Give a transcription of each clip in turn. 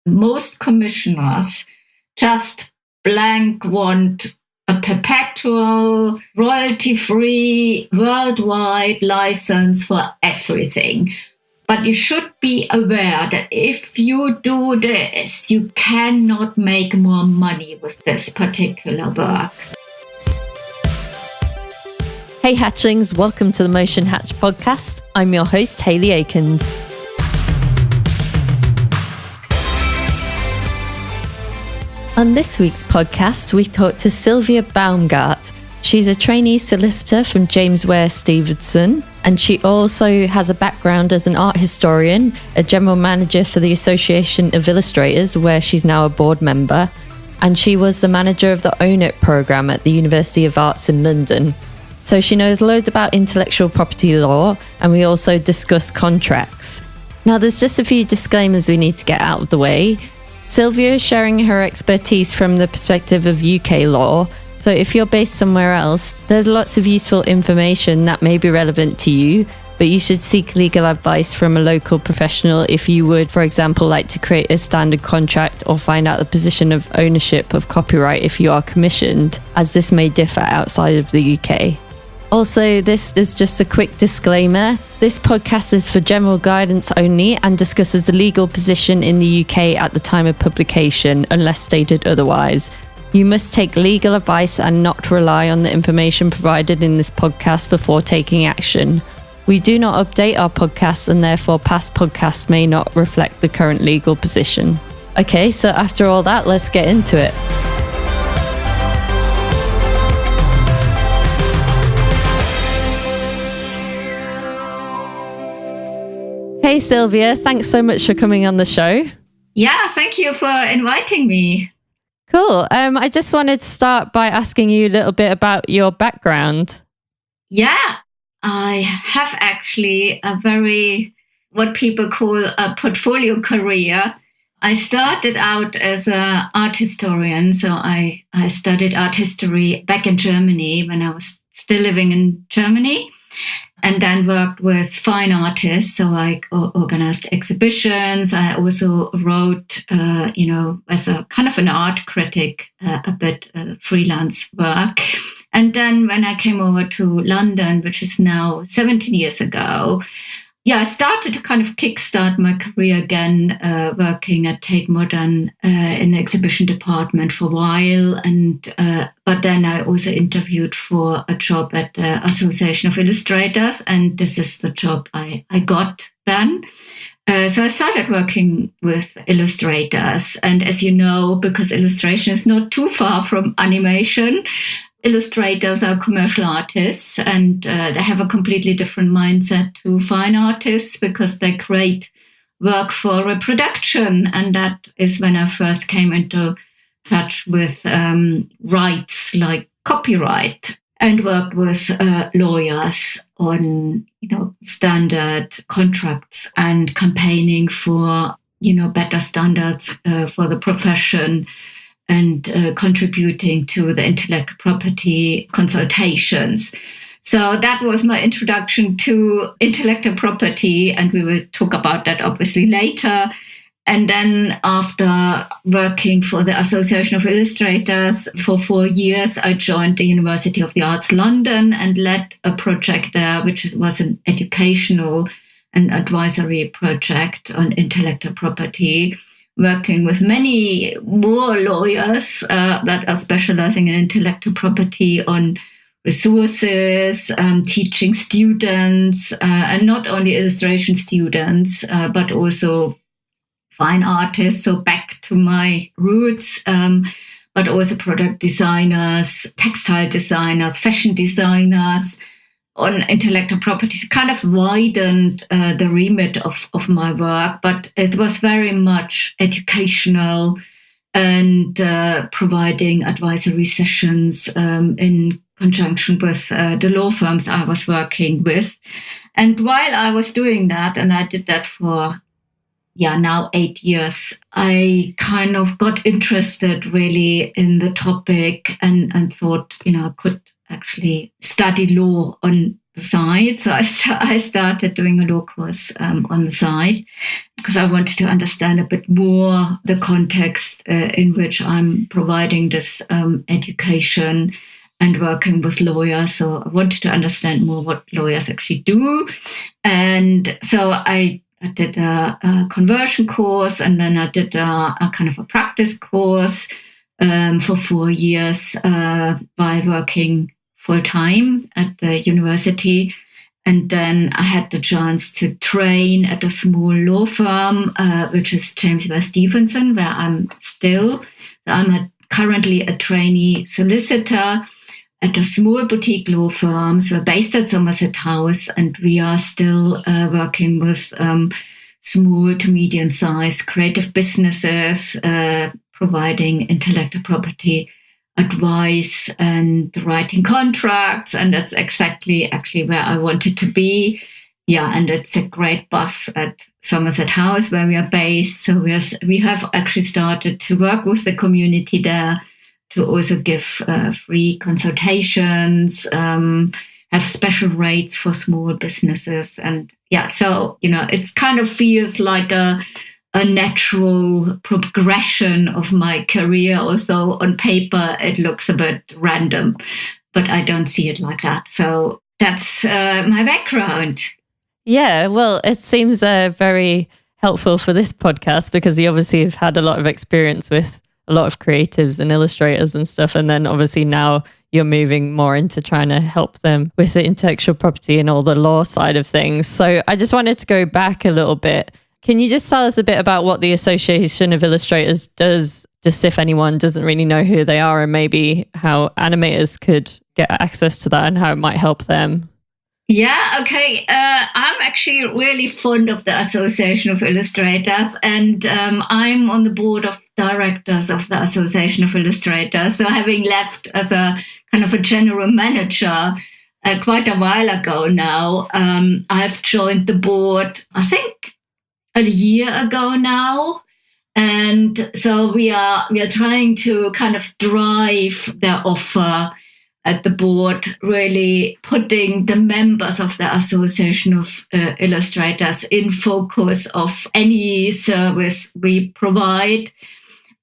most commissioners just blank want a perpetual, royalty-free, worldwide license for everything. But you should be aware that if you do this, you cannot make more money with this particular work. Hey Hatchlings, welcome to the Motion Hatch podcast. I'm your host, Hayley Akins. On this week's podcast, we talked to Sylvia Baumgart. She's a trainee solicitor from James Ware Stevenson, and she also has a background as an art historian, a general manager for the Association of Illustrators, where she's now a board member, and she was the manager of the Own It programme at the University of Arts in London. So she knows loads about intellectual property law, and we also discuss contracts. Now, there's just a few disclaimers we need to get out of the way. Sylvia is sharing her expertise from the perspective of UK law, so if you're based somewhere else, there's lots of useful information that may be relevant to you, but you should seek legal advice from a local professional if you would, for example, like to create a standard contract or find out the position of ownership of copyright if you are commissioned, as this may differ outside of the UK. Also, this is just a quick disclaimer. This podcast is for general guidance only and discusses the legal position in the UK at the time of publication, unless stated otherwise. You must take legal advice and not rely on the information provided in this podcast before taking action. We do not update our podcasts, and therefore past podcasts may not reflect the current legal position. Okay, so after all that, let's get into it. Hey Sylvia, thanks so much for coming on the show. Yeah, thank you for inviting me. Cool. I just wanted to start by asking you a little bit about your background. Yeah, I have actually a very, what people call a portfolio career. I started out as an art historian. So I studied art history back in Germany when I was still living in Germany. And then worked with fine artists. So I organized exhibitions. I also wrote, as a kind of an art critic, a bit freelance work. And then when I came over to London, which is now 17 years ago, I started to kind of kickstart my career again, working at Tate Modern in the exhibition department for a while. But then I also interviewed for a job at the Association of Illustrators, and this is the job I got then. So I started working with illustrators. And as you know, because illustration is not too far from animation, illustrators are commercial artists, and they have a completely different mindset to fine artists because they create work for reproduction. And that is when I first came into touch with rights like copyright and worked with lawyers on, standard contracts and campaigning for, better standards for the profession, and contributing to the intellectual property consultations. So that was my introduction to intellectual property, and we will talk about that obviously later. And then after working for the Association of Illustrators for 4 years, I joined the University of the Arts London and led a project there, which was an educational and advisory project on intellectual property, working with many more lawyers that are specializing in intellectual property on resources, teaching students, and not only illustration students, but also fine artists. So back to my roots, but also product designers, textile designers, fashion designers, on intellectual properties, kind of widened the remit of my work, but it was very much educational and providing advisory sessions in conjunction with the law firms I was working with. And while I was doing that, and I did that for now 8 years, I kind of got interested really in the topic and thought, I could actually study law on the side. So I started doing a law course on the side because I wanted to understand a bit more the context in which I'm providing this education and working with lawyers. So I wanted to understand more what lawyers actually do. And so I did a conversion course, and then I did a kind of a practice course for 4 years while working full-time at the university. And then I had the chance to train at a small law firm, which is James Ware Stevenson, where I'm still. So I'm currently a trainee solicitor at a small boutique law firm. So we're based at Somerset House, and we are still working with small to medium-sized creative businesses, providing intellectual property advice and writing contracts. And that's exactly actually where I wanted to be. Yeah, and it's a great buzz at Somerset House where we are based. So we have actually started to work with the community there to also give free consultations, have special rates for small businesses. And yeah, so, it kind of feels like a natural progression of my career, although on paper it looks a bit random, but I don't see it like that. So that's my background. Yeah, well, it seems very helpful for this podcast because you obviously have had a lot of experience with a lot of creatives and illustrators and stuff. And then obviously now you're moving more into trying to help them with the intellectual property and all the law side of things. So I just wanted to go back a little bit. Can you just tell us a bit about what the Association of Illustrators does, just if anyone doesn't really know who they are, and maybe how animators could get access to that and how it might help them? Yeah, okay. I'm actually really fond of the Association of Illustrators, and I'm on the board of directors of the Association of Illustrators. So having left as a kind of a general manager quite a while ago now, I've joined the board, I think, a year ago now. And so we are trying to kind of drive their offer at the board, really putting the members of the Association of Illustrators in focus of any service we provide.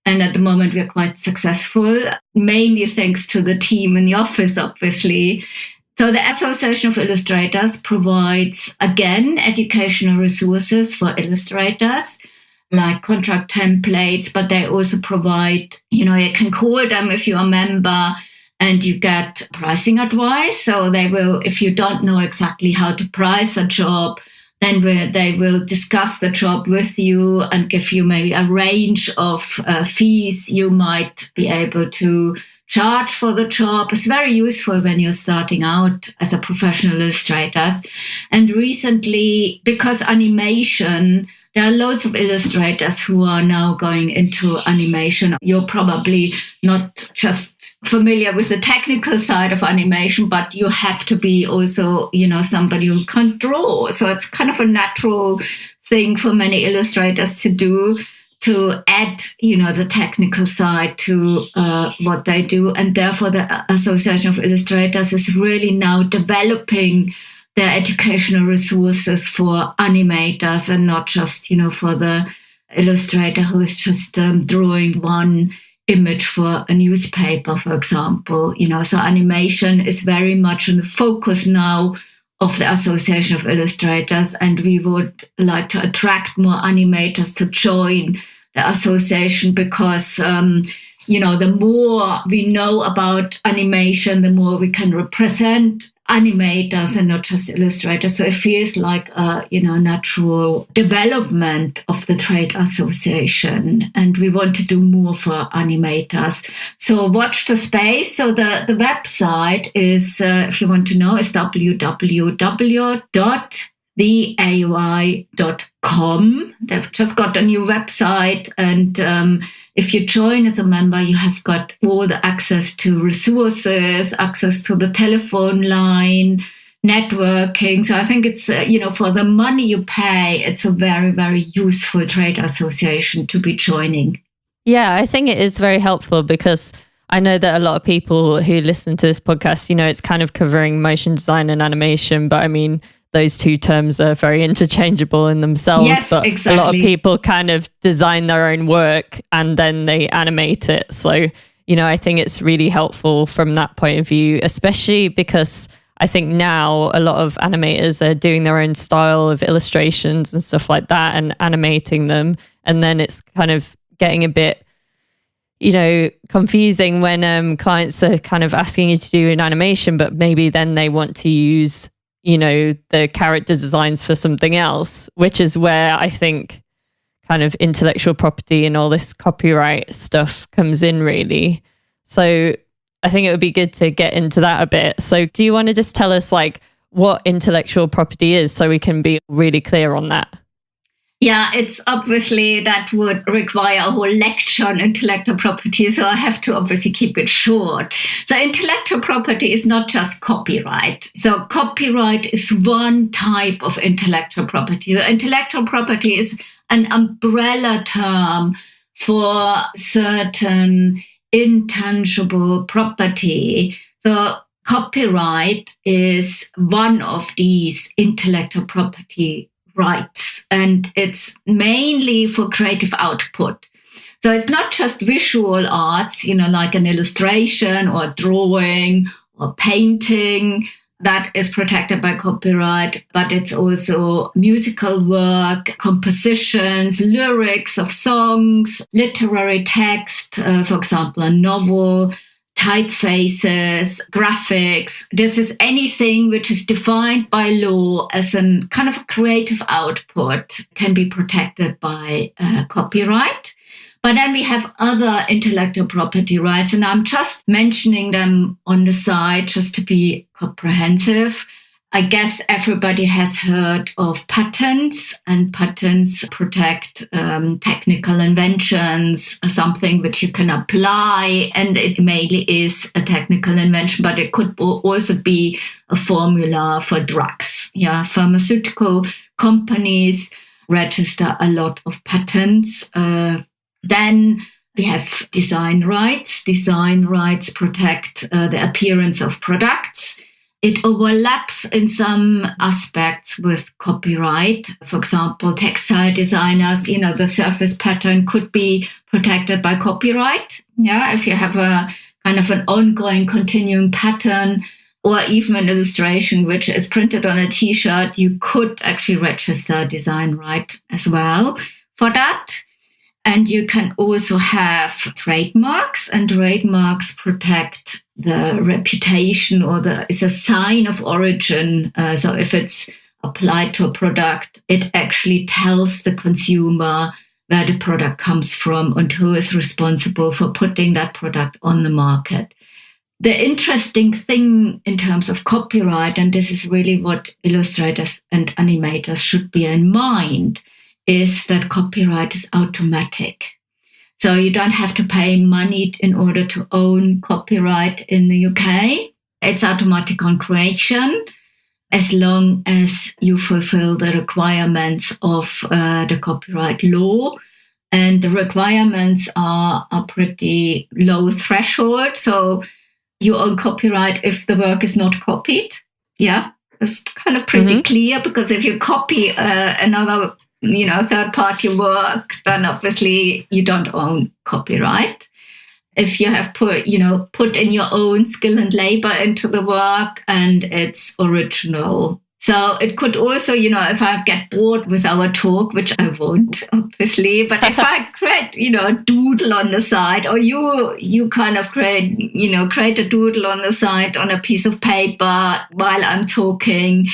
And at the moment, we're quite successful, mainly thanks to the team in the office, obviously. So the Association of Illustrators provides, again, educational resources for illustrators, like contract templates, but they also provide, you can call them if you're a member and you get pricing advice. So they will, if you don't know exactly how to price a job, then they will discuss the job with you and give you maybe a range of fees you might be able to charge for the job. It's very useful when you're starting out as a professional illustrator. And recently, because animation, there are loads of illustrators who are now going into animation. You're probably not just familiar with the technical side of animation, but you have to be also, somebody who can draw. So it's kind of a natural thing for many illustrators to do, to add, the technical side to what they do. And therefore, the Association of Illustrators is really now developing their educational resources for animators and not just, for the illustrator who is just drawing one image for a newspaper, for example. So animation is very much in the focus now of the Association of Illustrators, and we would like to attract more animators to join the association because, the more we know about animation, the more we can represent animators and not just illustrators. So it feels like a natural development of the trade association, and we want to do more for animators. So watch the space. So the website is, if you want to know, is www.theay.com. They've just got a new website, and if you join as a member, you have got all the access to resources, access to the telephone line, networking. So I think it's, for the money you pay, it's a very, very useful trade association to be joining. Yeah, I think it is very helpful because I know that a lot of people who listen to this podcast, it's kind of covering motion design and animation, but I mean, those two terms are very interchangeable in themselves. Yes, but exactly. A lot of people kind of design their own work and then they animate it. So, I think it's really helpful from that point of view, especially because I think now a lot of animators are doing their own style of illustrations and stuff like that and animating them. And then it's kind of getting a bit confusing when clients are kind of asking you to do an animation, but maybe then they want to use, the character designs for something else, which is where I think kind of intellectual property and all this copyright stuff comes in really. So I think it would be good to get into that a bit. So do you want to just tell us like what intellectual property is so we can be really clear on that? Yeah, it's obviously that would require a whole lecture on intellectual property. So I have to obviously keep it short. So intellectual property is not just copyright. So copyright is one type of intellectual property. So intellectual property is an umbrella term for certain intangible property. So copyright is one of these intellectual property rights, and it's mainly for creative output. So it's not just visual arts, like an illustration or drawing or painting that is protected by copyright, but it's also musical work, compositions, lyrics of songs, literary text, for example, a novel, typefaces, graphics. This is anything which is defined by law as a kind of a creative output can be protected by copyright. But then we have other intellectual property rights, and I'm just mentioning them on the side just to be comprehensive. I guess everybody has heard of patents, and patents protect technical inventions, something which you can apply, and it mainly is a technical invention, but it could also be a formula for drugs. Yeah, pharmaceutical companies register a lot of patents. Then we have design rights. Design rights protect the appearance of products. It overlaps in some aspects with copyright. For example, textile designers, the surface pattern could be protected by copyright. Yeah, if you have a kind of an ongoing, continuing pattern, or even an illustration which is printed on a T-shirt, you could actually register a design right as well for that. And you can also have trademarks, and trademarks protect the reputation it's a sign of origin. So if it's applied to a product, it actually tells the consumer where the product comes from and who is responsible for putting that product on the market. The interesting thing in terms of copyright, and this is really what illustrators and animators should bear in mind, is that copyright is automatic. So you don't have to pay money in order to own copyright in the UK. It's automatic on creation as long as you fulfill the requirements of the copyright law. And the requirements are a pretty low threshold. So you own copyright if the work is not copied. Yeah, it's kind of pretty clear, because if you copy another third-party work, then obviously you don't own copyright. If you have put in your own skill and labor into the work and it's original. So it could also, if I get bored with our talk, which I won't, obviously, but if I create, a doodle on the side, or you kind of create a doodle on the side on a piece of paper while I'm talking,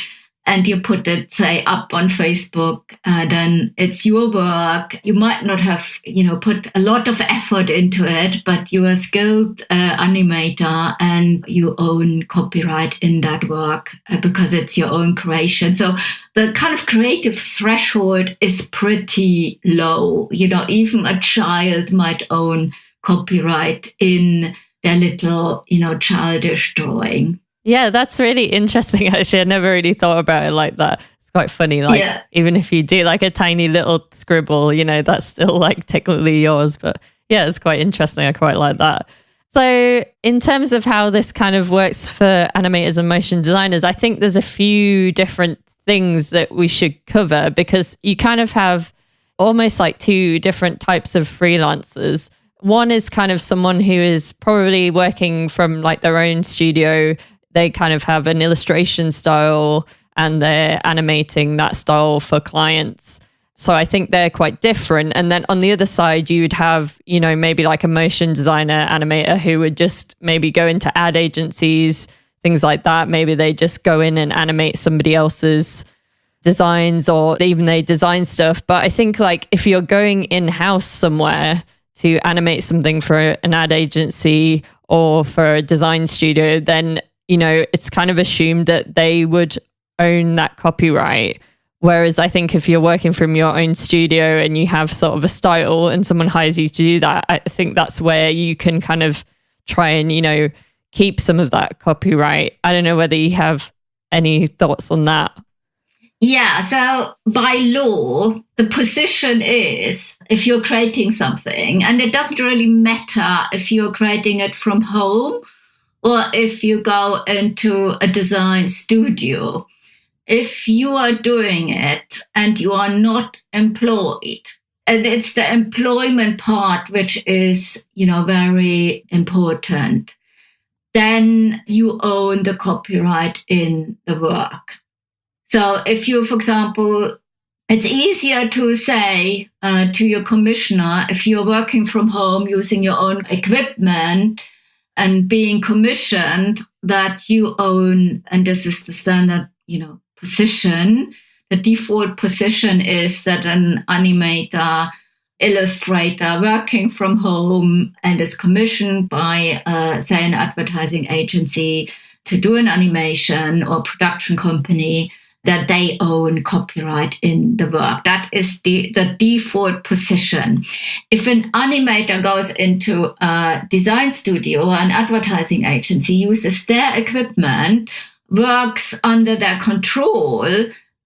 and you put it, say, up on Facebook, then it's your work. You might not have, put a lot of effort into it, but you're a skilled animator and you own copyright in that work because it's your own creation. So the kind of creative threshold is pretty low. Even a child might own copyright in their little, childish drawing. Yeah, that's really interesting, actually. I never really thought about it like that. It's quite funny. Even if you do like a tiny little scribble, that's still like technically yours. But yeah, it's quite interesting. I quite like that. So in terms of how this kind of works for animators and motion designers, I think there's a few different things that we should cover, because you kind of have almost like two different types of freelancers. One is kind of someone who is probably working from like their own studio. They kind of have an illustration style and they're animating that style for clients. So I think they're quite different. And then on the other side, you'd have, you know, maybe like a motion designer, animator who would just maybe go into ad agencies, things like that. Maybe they just go in and animate somebody else's designs, or even they design stuff. But I think like if you're going in-house somewhere to animate something for an ad agency or for a design studio, then, you know, it's kind of assumed that they would own that copyright. Whereas I think if you're working from your own studio and you have sort of a style and someone hires you to do that, I think that's where you can kind of try and, you know, keep some of that copyright. I don't know whether you have any thoughts on that. Yeah, so by law, the position is if you're creating something, and it doesn't really matter if you're creating it from home or if you go into a design studio. If you are doing it and you are not employed, and it's the employment part which is, you know, very important, then you own the copyright in the work. So if you, for example, it's easier to say to your commissioner, if you're working from home using your own equipment and being commissioned, that you own, and this is the standard, you know, position. The default position is that an animator, illustrator working from home and is commissioned by, say, an advertising agency to do an animation or production company, that they own copyright in the work. That is the default position. If an animator goes into a design studio or an advertising agency, uses their equipment, works under their control,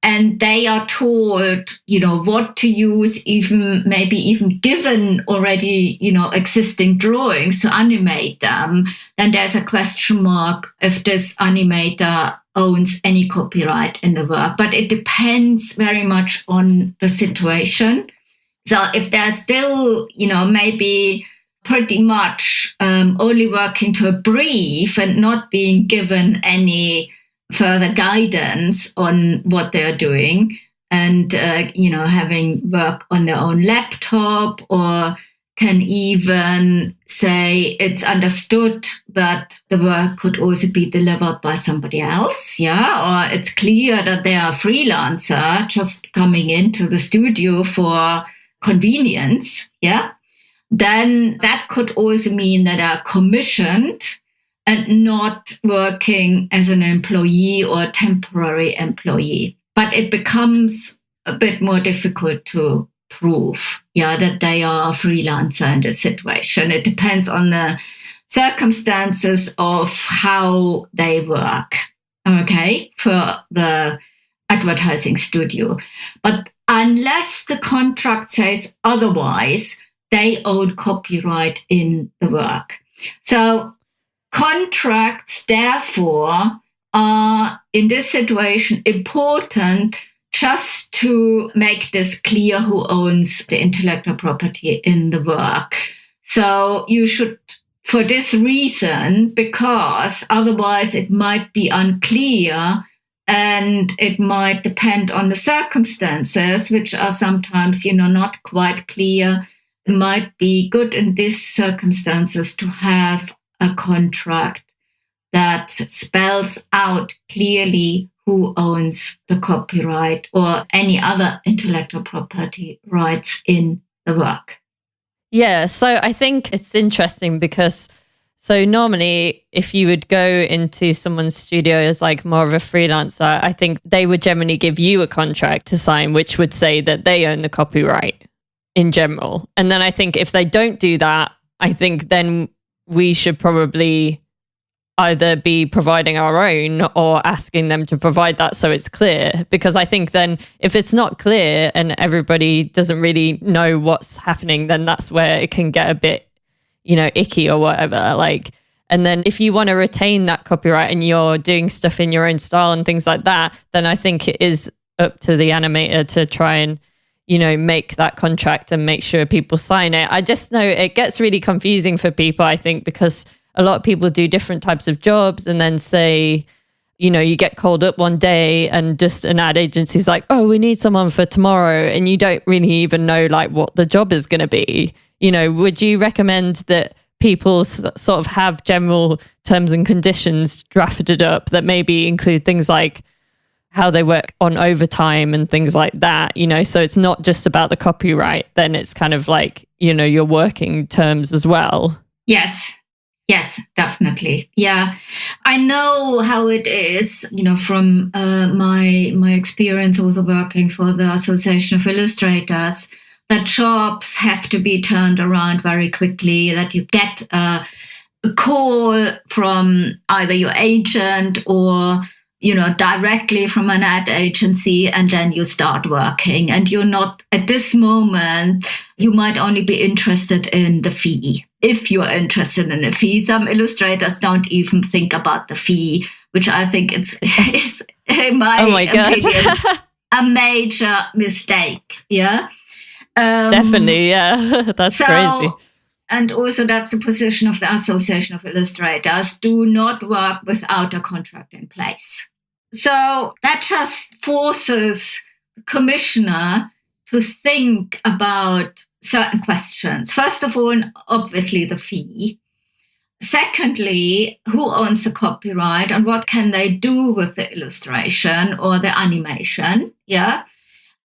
and they are told, you know, what to use, maybe even given already, you know, existing drawings to animate them, then there's a question mark if this animator owns any copyright in the work. But it depends very much on the situation. So if they're still, you know, maybe pretty much only working to a brief and not being given any further guidance on what they're doing, and, you know, having work on their own laptop, or can even say it's understood that the work could also be delivered by somebody else, or it's clear that they are a freelancer just coming into the studio for convenience, then that could also mean that they are commissioned and not working as an employee or a temporary employee. But it becomes a bit more difficult to prove, that they are a freelancer in this situation. It depends on the circumstances of how they work, for the advertising studio. But unless the contract says otherwise, they own copyright in the work. So contracts, therefore, are in this situation important just to make this clear who owns the intellectual property in the work. So you should, for this reason, because otherwise it might be unclear and it might depend on the circumstances, which are sometimes, not quite clear. It might be good in these circumstances to have a contract that spells out clearly who owns the copyright or any other intellectual property rights in the work. Yeah, so I think it's interesting because normally if you would go into someone's studio as like more of a freelancer, I think they would generally give you a contract to sign, which would say that they own the copyright in general. And then I think if they don't do that, I think then we should probably either be providing our own or asking them to provide that so it's clear. Because I think then if it's not clear and everybody doesn't really know what's happening, then that's where it can get a bit, icky or whatever. Like, and then if you want to retain that copyright and you're doing stuff in your own style and things like that, then I think it is up to the animator to try and, make that contract and make sure people sign it. I just know it gets really confusing for people, I think, because a lot of people do different types of jobs and then say, you get called up one day and just an ad agency's like, oh, we need someone for tomorrow. And you don't really even know like what the job is going to be. Would you recommend that people sort of have general terms and conditions drafted up that maybe include things like how they work on overtime and things like that, so it's not just about the copyright, then it's kind of like, your working terms as well? Yes, definitely. Yeah, I know how it is, from my experience also working for the Association of Illustrators, that jobs have to be turned around very quickly, that you get a call from either your agent or, directly from an ad agency, and then you start working. And you're not, at this moment, you might only be interested in the fee. If you're interested in the fee, some illustrators don't even think about the fee, which I think is in my opinion, a major mistake. Yeah. Definitely, yeah. That's crazy. And also that's the position of the Association of Illustrators. Do not work without a contract in place. So that just forces the commissioner to think about certain questions. First of all, obviously the fee. Secondly, who owns the copyright and what can they do with the illustration or the animation? Yeah.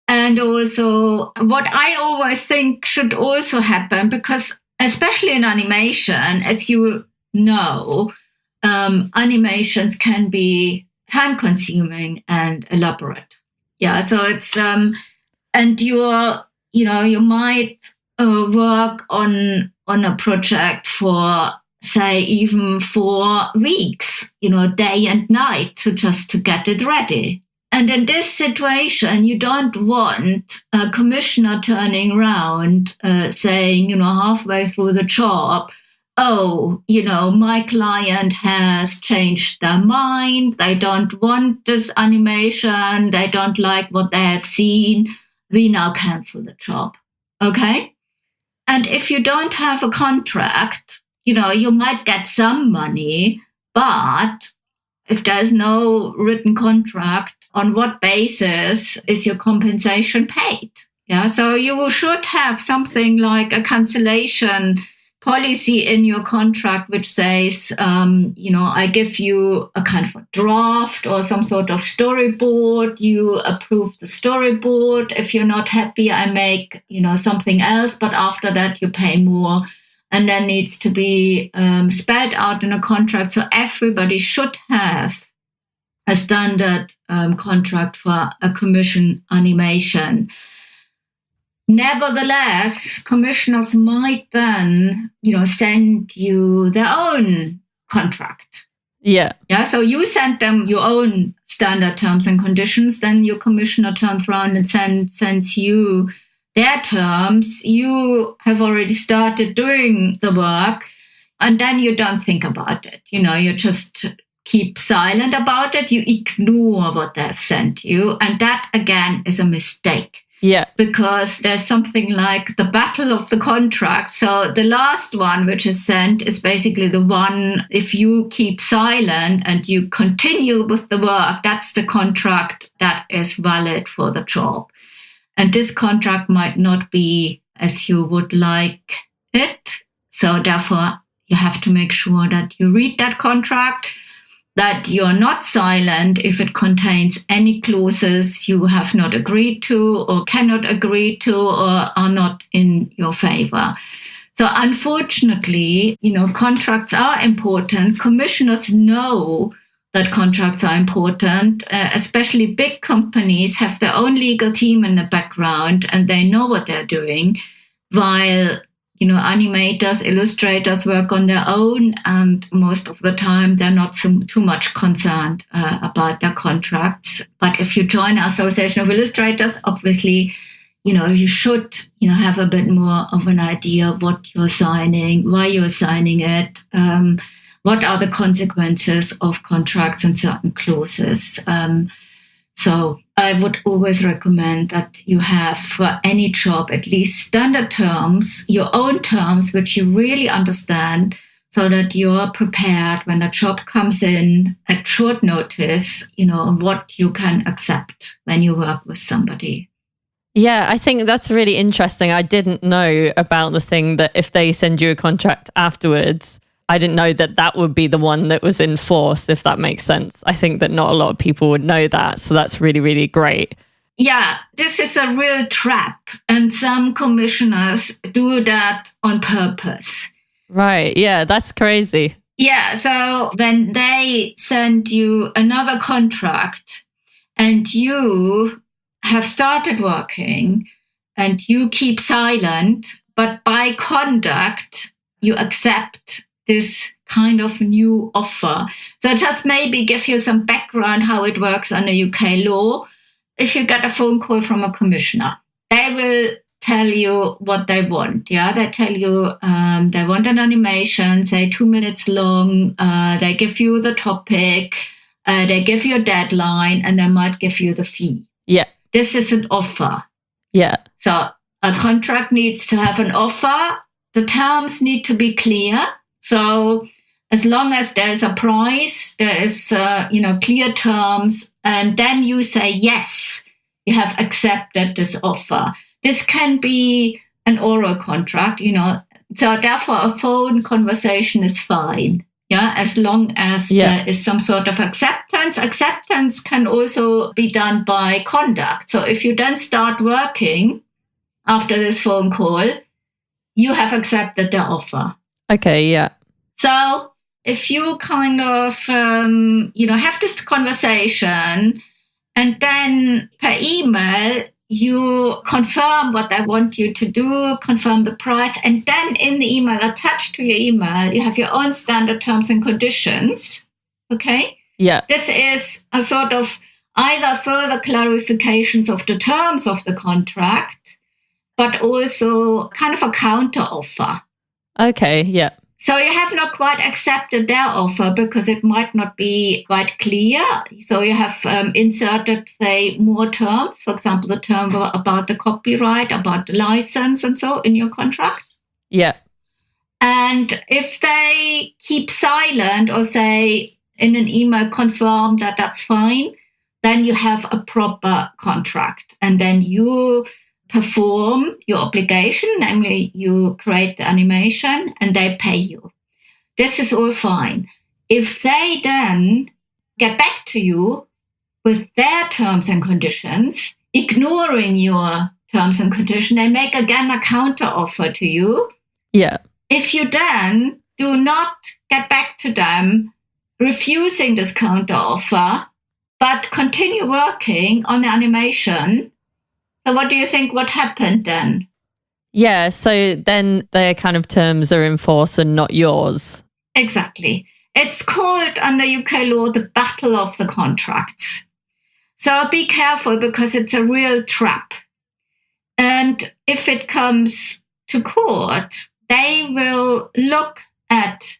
And also what I always think should also happen, because especially in animation, as you know, animations can be time-consuming and elaborate. Yeah, so it's and you might work on a project for, say, even 4 weeks, day and night, to get it ready. And in this situation, you don't want a commissioner turning around saying, halfway through the job, oh, my client has changed their mind. They don't want this animation. They don't like what they have seen. We now cancel the job. Okay? And if you don't have a contract, you might get some money, but if there's no written contract, on what basis is your compensation paid? Yeah, so you should have something like a cancellation policy in your contract, which says, I give you a kind of a draft or some sort of storyboard. You approve the storyboard. If you're not happy, I make, something else. But after that, you pay more. And that needs to be spelled out in a contract. So everybody should have a standard contract for a commission animation. Nevertheless, commissioners might then, send you their own contract. Yeah. Yeah. So you send them your own standard terms and conditions. Then your commissioner turns around and sends you their terms. You have already started doing the work, and then you don't think about it. You just keep silent about it. You ignore what they've sent you. And that, again, is a mistake. Yeah. Because there's something like the battle of the contract. So the last one which is sent is basically the one, if you keep silent and you continue with the work, that's the contract that is valid for the job. And this contract might not be as you would like it. So therefore, you have to make sure that you read that contract, that you're not silent if it contains any clauses you have not agreed to or cannot agree to or are not in your favor. So unfortunately, contracts are important. Commissioners know that contracts are important, especially big companies have their own legal team in the background and they know what they're doing, while animators, illustrators work on their own, and most of the time they're not too much concerned about their contracts. But if you join the Association of Illustrators, obviously you should, have a bit more of an idea of what you're signing, why you're signing it, what are the consequences of contracts and certain clauses. So I would always recommend that you have for any job at least standard terms, your own terms, which you really understand, so that you're prepared when a job comes in at short notice, what you can accept when you work with somebody. Yeah, I think that's really interesting. I didn't know about the thing that if they send you a contract afterwards, I didn't know that would be the one that was in force, if that makes sense. I think that not a lot of people would know that. So that's really, really great. Yeah, this is a real trap. And some commissioners do that on purpose. Right. Yeah, that's crazy. Yeah. So when they send you another contract and you have started working and you keep silent, but by conduct, you accept this kind of new offer. So just maybe give you some background how it works under UK law. If you get a phone call from a commissioner, they will tell you what they want. Yeah, they tell you they want an animation, say 2 minutes long. They give you the topic, they give you a deadline, and they might give you the fee. Yeah. This is an offer. Yeah. So a contract needs to have an offer. The terms need to be clear. So as long as there's a price, there is, clear terms, and then you say, yes, you have accepted this offer. This can be an oral contract, so therefore a phone conversation is fine. Yeah, as long as there is some sort of acceptance. Acceptance can also be done by conduct. So if you then start working after this phone call, you have accepted the offer. Okay, yeah. So if you kind of, have this conversation and then per email, you confirm what they want you to do, confirm the price, and then in the email, attached to your email, you have your own standard terms and conditions. Okay? Yeah. This is a sort of either further clarifications of the terms of the contract, but also kind of a counter offer. Okay, yeah. So you have not quite accepted their offer because it might not be quite clear. So you have inserted, say, more terms, for example, the term about the copyright, about the license and so in your contract. Yeah. And if they keep silent or say in an email confirm that that's fine, then you have a proper contract. And then you perform your obligation, namely you create the animation and they pay you. This is all fine. If they then get back to you with their terms and conditions, ignoring your terms and conditions, they make again a counter offer to you. Yeah. If you then do not get back to them, refusing this counter offer, but continue working on the animation, so what do you think would happen then? Yeah, so then their kind of terms are in force and not yours. Exactly. It's called under UK law the battle of the contracts. So be careful because it's a real trap. And if it comes to court, they will look at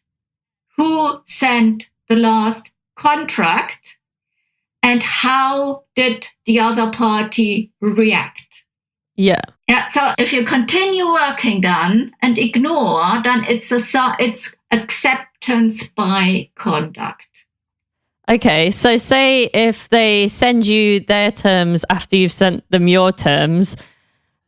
who sent the last contract and how did the other party react? Yeah. Yeah. So if you continue working then and ignore, then it's acceptance by conduct. Okay. So say if they send you their terms after you've sent them your terms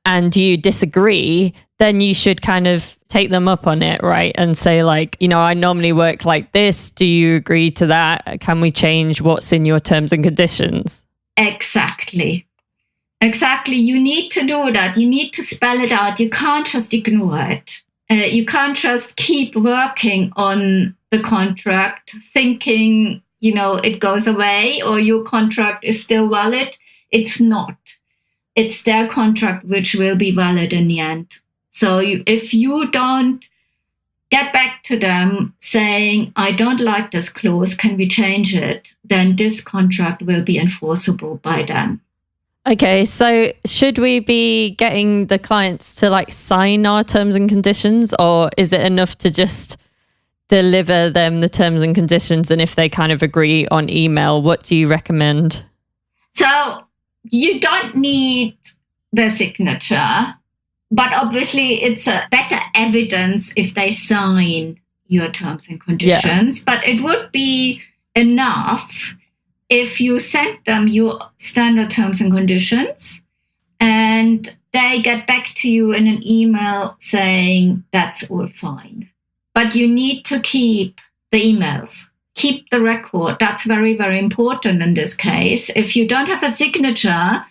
and you disagree, then you should kind of take them up on it, right? And say like, I normally work like this. Do you agree to that? Can we change what's in your terms and conditions? Exactly. You need to do that. You need to spell it out. You can't just ignore it. You can't just keep working on the contract thinking, it goes away or your contract is still valid. It's not. It's their contract which will be valid in the end. So if you don't get back to them saying, I don't like this clause, can we change it? Then this contract will be enforceable by them. Okay, so should we be getting the clients to like sign our terms and conditions, or is it enough to just deliver them the terms and conditions, and if they kind of agree on email, what do you recommend? So you don't need the signature, but obviously it's a better evidence if they sign your terms and conditions. But it would be enough if you send them your standard terms and conditions and they get back to you in an email saying that's all fine. But you need to keep the emails, keep the record. That's very, very important in this case. If you don't have a signature,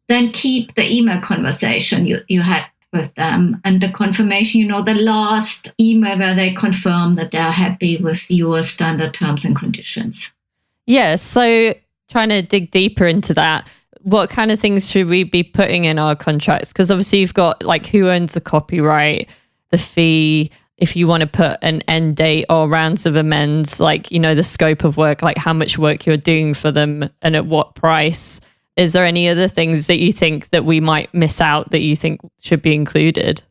then keep the email conversation you had with them and the confirmation, the last email where they confirm that they're happy with your standard terms and conditions. Yeah, so trying to dig deeper into that, what kind of things should we be putting in our contracts? Because obviously you've got like who owns the copyright, the fee, if you want to put an end date or rounds of amends, like, the scope of work, like how much work you're doing for them and at what price. Is there any other things that you think that we might miss out that you think should be included?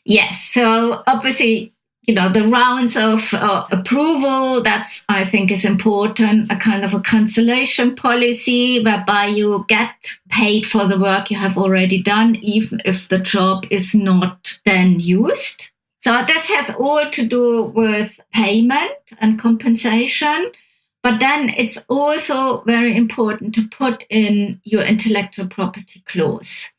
Yes. So obviously, the rounds of approval, that's, I think, is important. A kind of a cancellation policy whereby you get paid for the work you have already done, even if the job is not then used. So this has all to do with payment and compensation. But then it's also very important to put in your intellectual property clause.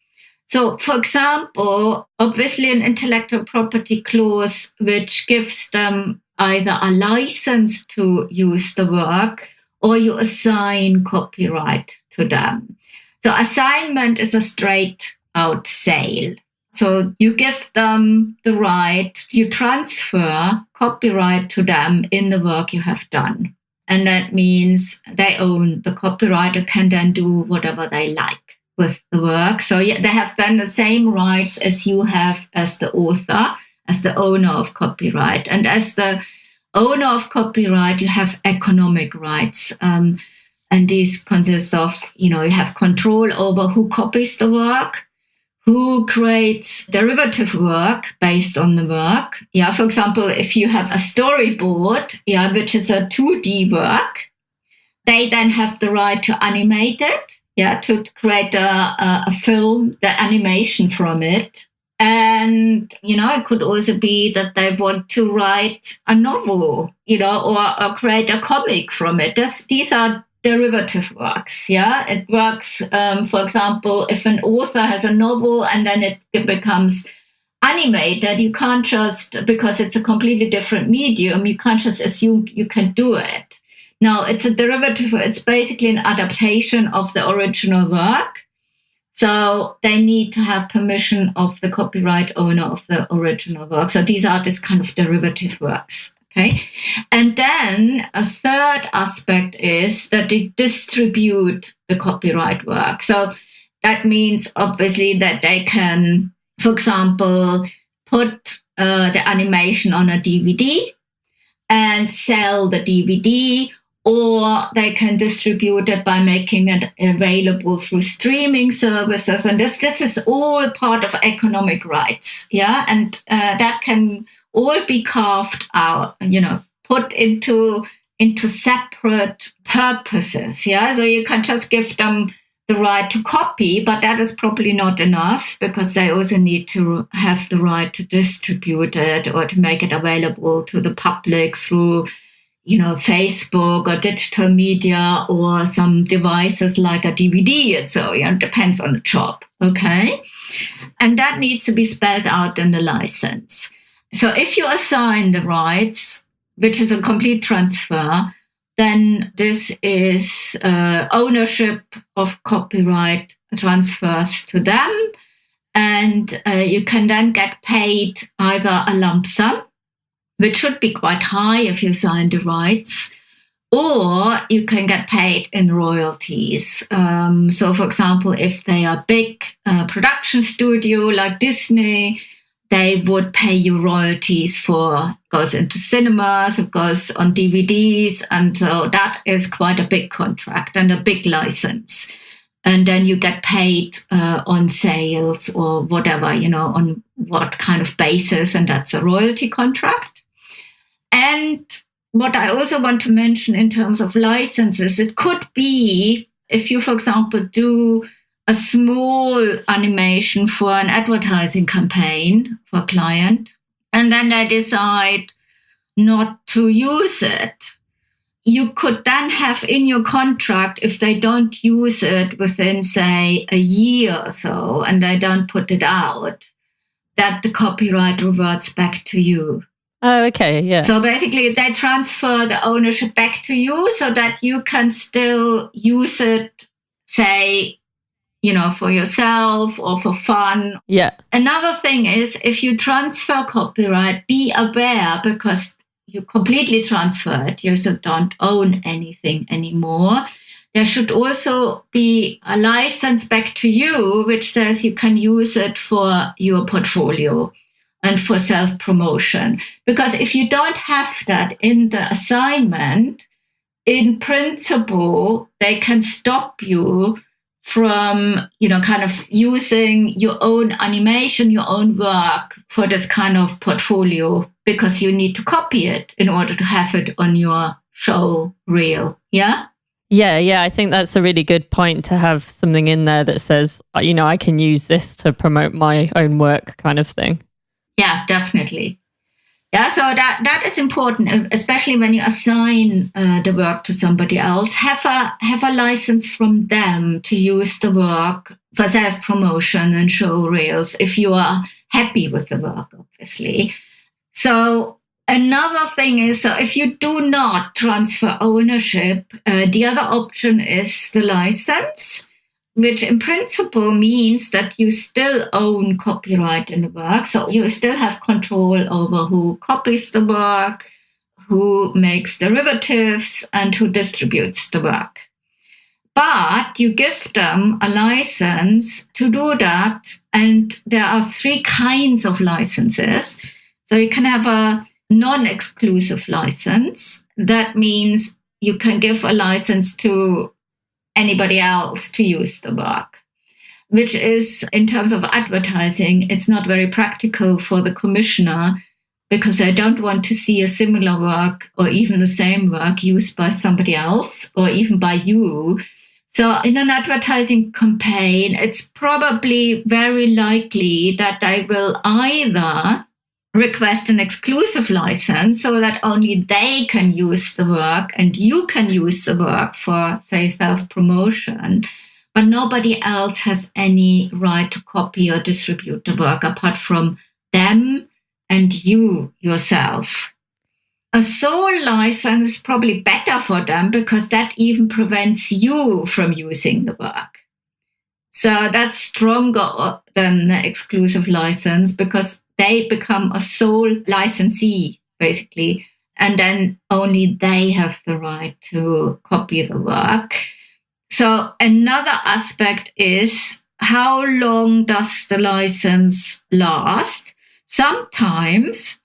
So, for example, obviously an intellectual property clause which gives them either a license to use the work or you assign copyright to them. So assignment is a straight out sale. So you give them the right, you transfer copyright to them in the work you have done. And that means they own the copyright and can then do whatever they like with the work. So they have then the same rights as you have as the author, as the owner of copyright. And as the owner of copyright, you have economic rights. And these consist of, you have control over who copies the work, who creates derivative work based on the work. Yeah, for example, if you have a storyboard, which is a 2D work, they then have the right to animate it. To create a film, the animation from it. And, it could also be that they want to write a novel, or create a comic from it. These are derivative works, It works, for example, if an author has a novel and then it becomes animated, you can't just, because it's a completely different medium, you can't just assume you can do it. No, it's a derivative. It's basically an adaptation of the original work. So they need to have permission of the copyright owner of the original work. So these are this kind of derivative works. Okay. And then a third aspect is that they distribute the copyright work. So that means obviously that they can, for example, put the animation on a DVD and sell the DVD, or they can distribute it by making it available through streaming services. And this is all part of economic rights, and that can all be carved out, put into separate purposes, So you can just give them the right to copy, but that is probably not enough because they also need to have the right to distribute it or to make it available to the public through Facebook or digital media or some devices like a DVD. And so, it depends on the job. Okay. And that needs to be spelled out in the license. So if you assign the rights, which is a complete transfer, then this is ownership of copyright transfers to them. And you can then get paid either a lump sum, which should be quite high if you sign the rights, or you can get paid in royalties. So, for example, if they are a big production studio like Disney, they would pay you royalties for it goes into cinemas, it goes on DVDs, and so that is quite a big contract and a big license. And then you get paid on sales or whatever, on what kind of basis, and that's a royalty contract. And what I also want to mention in terms of licenses, it could be if you, for example, do a small animation for an advertising campaign for a client, and then they decide not to use it. You could then have in your contract, if they don't use it within, say, a year or so, and they don't put it out, that the copyright reverts back to you. Oh, okay, yeah. So basically, they transfer the ownership back to you so that you can still use it, say, for yourself or for fun. Yeah. Another thing is, if you transfer copyright, be aware, because you completely transfer it, you also don't own anything anymore. There should also be a license back to you, which says you can use it for your portfolio and for self-promotion. Because if you don't have that in the assignment, in principle, they can stop you from, kind of using your own animation, your own work for this kind of portfolio, because you need to copy it in order to have it on your show reel. Yeah? Yeah. I think that's a really good point, to have something in there that says, I can use this to promote my own work, kind of thing. Yeah, definitely. Yeah, so that is important, especially when you assign the work to somebody else. Have a license from them to use the work for self-promotion and show reels if you are happy with the work, obviously. So another thing is, so if you do not transfer ownership, the other option is the license, which in principle means that you still own copyright in the work. So you still have control over who copies the work, who makes derivatives, and who distributes the work. But you give them a license to do that. And there are 3 kinds of licenses. So you can have a non-exclusive license. That means you can give a license to anybody else to use the work, which is, in terms of advertising, it's not very practical for the commissioner, because they don't want to see a similar work or even the same work used by somebody else or even by you. So in an advertising campaign, it's probably very likely that they will either request an exclusive license so that only they can use the work and you can use the work for, say, self-promotion, but nobody else has any right to copy or distribute the work apart from them and you yourself. A sole license is probably better for them, because that even prevents you from using the work. So that's stronger than the exclusive license, because they become a sole licensee, basically, and then only they have the right to copy the work. So another aspect is, how long does the license last? Sometimes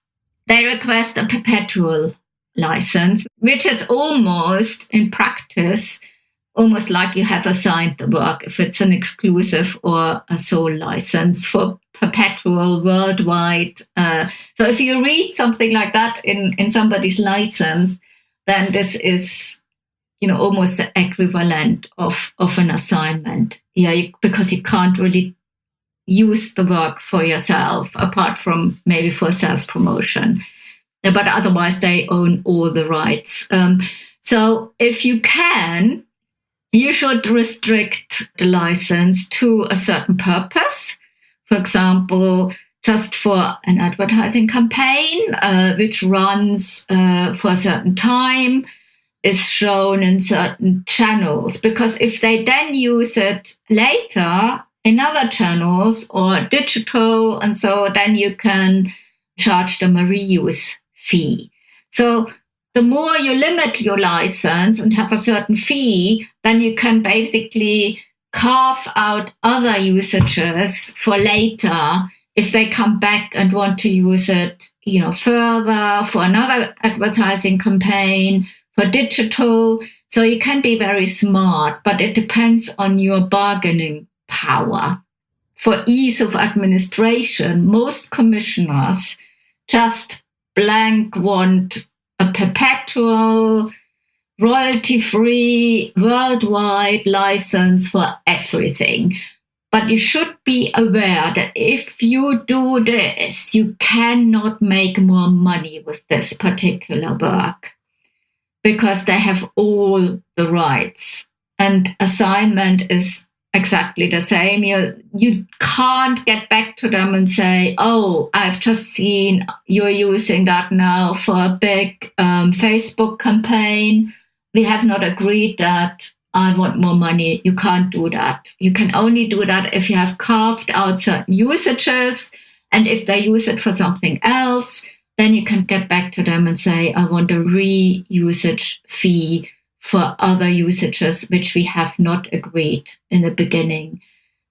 they request a perpetual license, which is almost, in practice, almost like you have assigned the work, if it's an exclusive or a sole license for perpetual worldwide. So if you read something like that in somebody's license, then this is, almost the equivalent of an assignment. Yeah, because you can't really use the work for yourself, apart from maybe for self-promotion. But otherwise, they own all the rights. So if you can, you should restrict the license to a certain purpose. For example, just for an advertising campaign, which runs for a certain time, is shown in certain channels. Because if they then use it later in other channels or digital, and so then you can charge them a reuse fee. So the more you limit your license and have a certain fee, then you can basically carve out other usages for later if they come back and want to use it, further for another advertising campaign, for digital. So you can be very smart, but it depends on your bargaining power. For ease of administration, most commissioners just blank want a perpetual, royalty-free, worldwide license for everything. But you should be aware that if you do this, you cannot make more money with this particular work because they have all the rights. And assignment is exactly the same. You can't get back to them and say, oh, I've just seen you're using that now for a big Facebook campaign. We have not agreed that I want more money. You can't do that. You can only do that if you have carved out certain usages. And if they use it for something else, then you can get back to them and say, I want a reusage fee for other usages which we have not agreed in the beginning.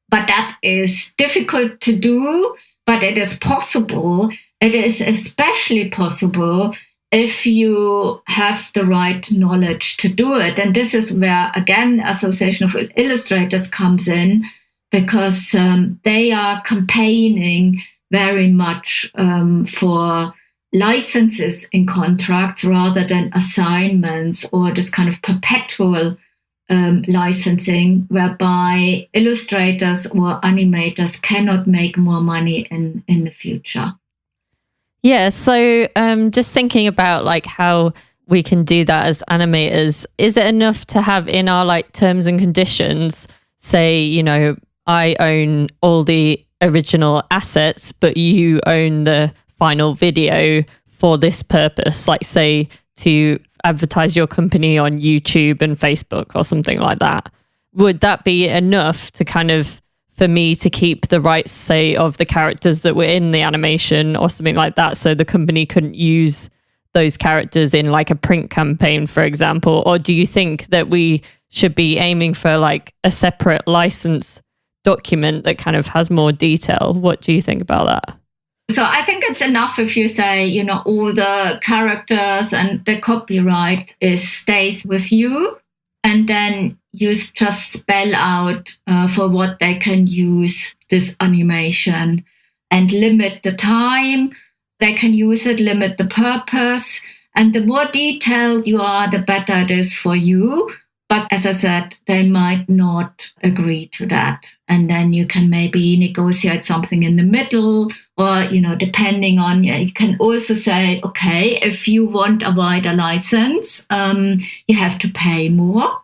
But that is difficult to do, but it is possible. It is especially possible if you have the right knowledge to do it. And this is where, again, Association of Illustrators comes in, because they are campaigning very much for licenses in contracts rather than assignments or this kind of perpetual licensing, whereby illustrators or animators cannot make more money in the future. Yeah, so just thinking about like how we can do that as animators, is it enough to have in our like terms and conditions, say, you know, I own all the original assets, but you own the final video for this purpose, like say to advertise your company on YouTube and Facebook or something like that? Would that be enough to kind of, for me to keep the rights, say, of the characters that were in the animation or something like that, so the company couldn't use those characters in like a print campaign, for example? Or do you think that we should be aiming for like a separate license document that kind of has more detail? What do you think about that? So I think it's enough if you say, you know, all the characters and the copyright stays with you, and then you just spell out for what they can use this animation and limit the time they can use it, limit the purpose. And the more detailed you are, the better it is for you. But as I said, they might not agree to that. And then you can maybe negotiate something in the middle, or, you know, depending on, you can also say, okay, if you want a wider license, you have to pay more.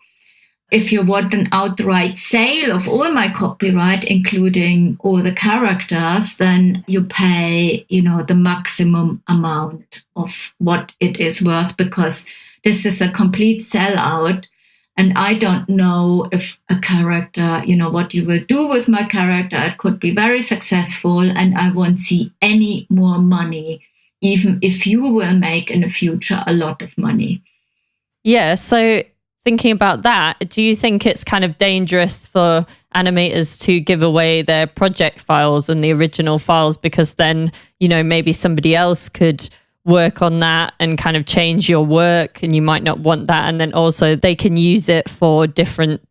If you want an outright sale of all my copyright, including all the characters, then you pay, you know, the maximum amount of what it is worth, because this is a complete sellout. And I don't know if a character, you know, what you will do with my character. It could be very successful and I won't see any more money, even if you will make in the future a lot of money. Yeah, so thinking about that, do you think it's kind of dangerous for animators to give away their project files and the original files, because then, you know, maybe somebody else could work on that and kind of change your work and you might not want that, and then also they can use it for different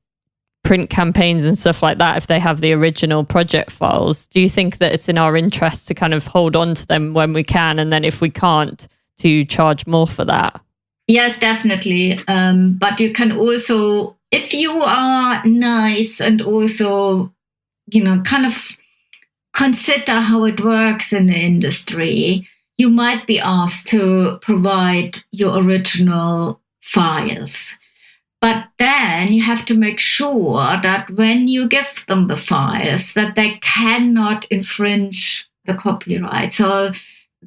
print campaigns and stuff like that if they have the original project files? Do you think that it's in our interest to kind of hold on to them when we can, and then if we can't, to charge more for that? Yes, definitely. But you can also, if you are nice and also, you know, kind of consider how it works in the industry, you might be asked to provide your original files. But then you have to make sure that when you give them the files, that they cannot infringe the copyright. So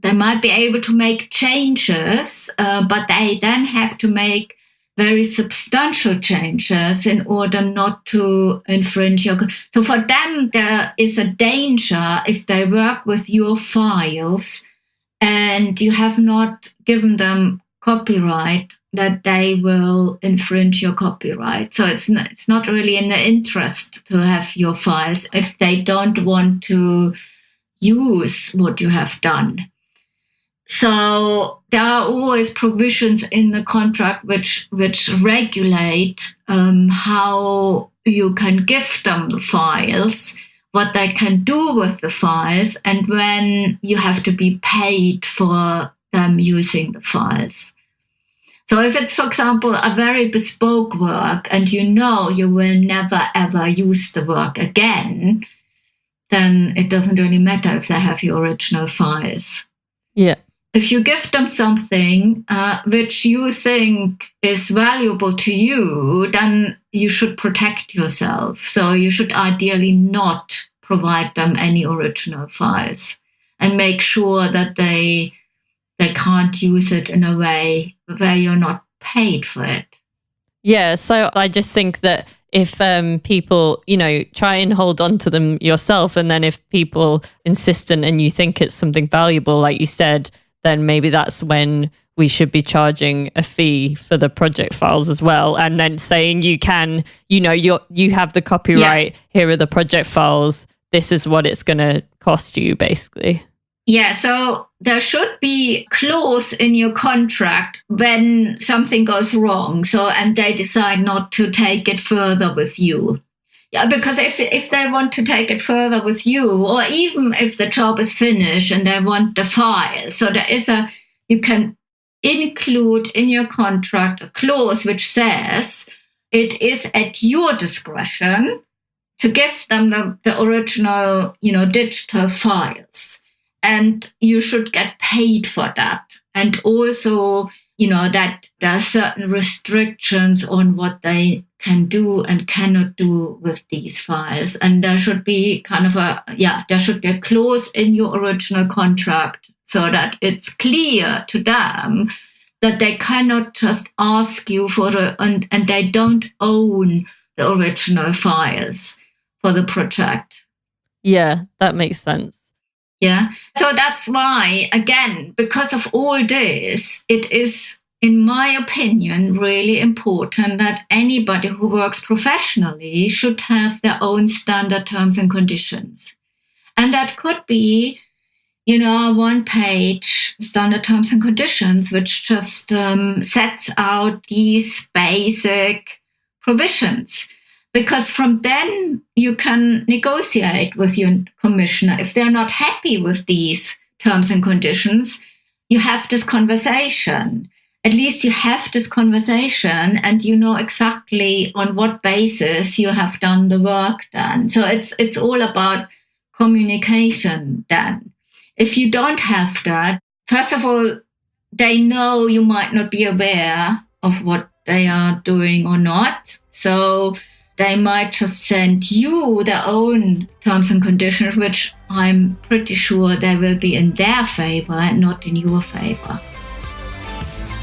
they might be able to make changes, but they then have to make very substantial changes in order not to infringe your. So for them, there is a danger if they work with your files and you have not given them copyright, that they will infringe your copyright. So it's not really in their interest to have your files if they don't want to use what you have done. So there are always provisions in the contract which regulate how you can give them the files, what they can do with the files, and when you have to be paid for them using the files. So if it's, for example, a very bespoke work and you know you will never ever use the work again, then it doesn't really matter if they have your original files. Yeah. If you give them something which you think is valuable to you, then you should protect yourself. So you should ideally not provide them any original files and make sure that they can't use it in a way where you're not paid for it. Yeah, so I just think that if people, try and hold on to them yourself, and then if people insist and you think it's something valuable, like you said, then maybe that's when we should be charging a fee for the project files as well. And then saying you can, you have the copyright, here are the project files, this is what it's going to cost you, basically. Yeah, so there should be a clause in your contract when something goes wrong. And they decide not to take it further with you. Yeah, because if they want to take it further with you, or even if the job is finished and they want the file, so you can include in your contract a clause which says it is at your discretion to give them the original, digital files. And you should get paid for that. And also, that there are certain restrictions on what they can do and cannot do with these files. And there should be there should be a clause in your original contract so that it's clear to them that they cannot just ask you and they don't own the original files for the project. Yeah, that makes sense. Yeah. So that's why, again, because of all this, it is, in my opinion, really important that anybody who works professionally should have their own standard terms and conditions. And that could be, a one-page standard terms and conditions, which just sets out these basic provisions. Because from then you can negotiate with your commissioner. If they're not happy with these terms and conditions, you have this conversation. At least you have this conversation and you know exactly on what basis you have done the work then. So it's all about communication then. If you don't have that, first of all, they know you might not be aware of what they are doing or not. So they might just send you their own terms and conditions, which I'm pretty sure they will be in their favor and not in your favor.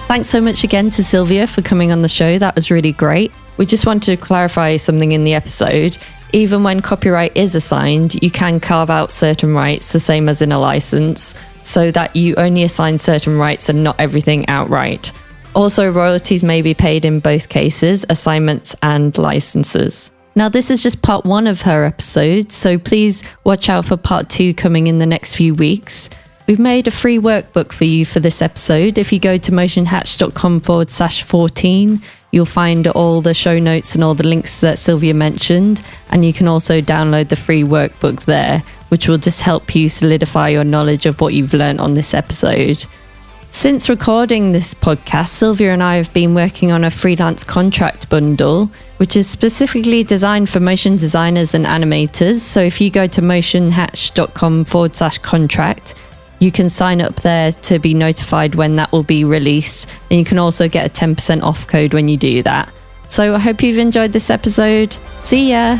Thanks so much again to Sylvia for coming on the show. That was really great. We just wanted to clarify something in the episode. Even when copyright is assigned, you can carve out certain rights, the same as in a license, so that you only assign certain rights and not everything outright. Also, royalties may be paid in both cases, assignments and licenses. Now, this is just part 1 of her episode, so please watch out for part 2 coming in the next few weeks. We've made a free workbook for you for this episode. If you go to motionhatch.com/14, you'll find all the show notes and all the links that Sylvia mentioned, and you can also download the free workbook there, which will just help you solidify your knowledge of what you've learned on this episode. Since recording this podcast, Sylvia and I have been working on a freelance contract bundle, which is specifically designed for motion designers and animators. So if you go to motionhatch.com/contract, you can sign up there to be notified when that will be released. And you can also get a 10% off code when you do that. So I hope you've enjoyed this episode. See ya!